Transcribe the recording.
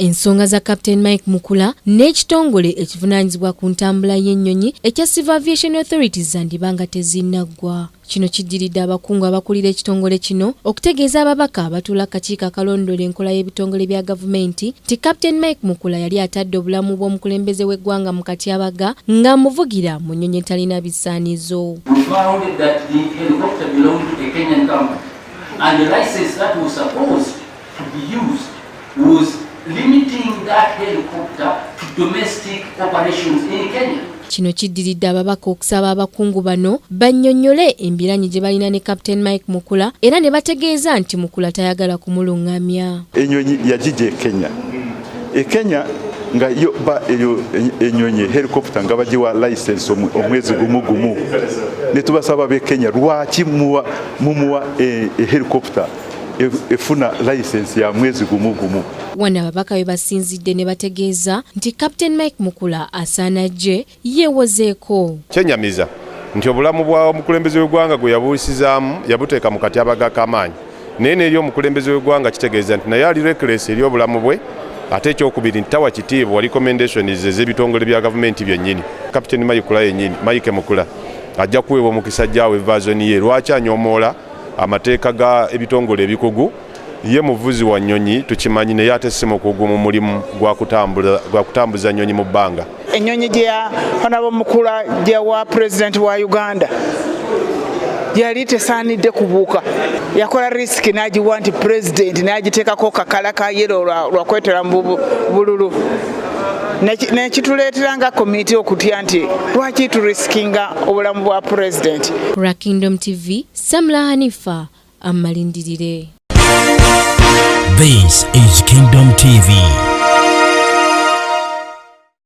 Ensonga za Captain Mike Mukula n'ekitongole ekivunaanyizibwa ku ntambula y'ennyonyi ekya Civil Aviation Authorities zandibanga tezinnaggwa. Kino kiddiridde abakungu abakulira ekitongole kino okutegeeza ababaka abatuula akakiiko akalondoola enkola y'ebitongole bya gavumenti nti Captain Mike Mukula yali atadde obulamu bw'omukulembeze w'eggwanga mu katyabaga ng'amuvugira mu nnyonyi etalina bisaanizo. Limiting that helicopter to domestic operations in Kenya. Kino kiddiridde ababaka okusaba abakungu bano bannyonnyole embiranye gye balina ne Captain Mike Mukula era ne bategeeza nti Mukula tayagala kumulungamya. Enyonyi yagije Kenya. Kenya nga yo ba eyo enyonyi helicopter nga bajiwa license omwezi gumu. Ne tubasaba be Kenya lwaki mumuwa helicopter efuna license ya mwezi gumu. Wana ababaka we basinzidde ne bategeeza nti Captain Mike Mukula asaana gye yeewozeeko. Kyenyamiza nti obulamu bwa omukulembeze w'eggwanga gwe yabuusizaamu yabuteeka mu katyabaga k'amaanyi. Naye n'eri omukulembeze w'eggwanga kitegeeza nti naye ali reckless eri obulamu bwe, ate ekyokubiri nti tawa kitiibwa wa recommendations ez'ebitongole bya gavumenti byennyini. Captain Mike Mukula ajja kuweebwa omukisa gyawe version ye lwaki anyoomoola amateeka ga ebitongole ebikugu. Ye muvuzi wa nnyonyi tukimanyi naye ate si mukugu mu mulimu gwa kutambuza nnyonyi mu bbanga. Ennyonyi gya Honorable Mukula gya wa President wa Uganda yali tesaanidde kubuuka. Yakola risk n'agiwa nti President n'agiteekako kakala ka yero lwa kwetera mu bululu. Nekituleetera nga komiti okutya nti lwaki turiskinga obulamu bwa President. Kingdom TV, Samla Hanifa, amalindirire. This is Kingdom TV.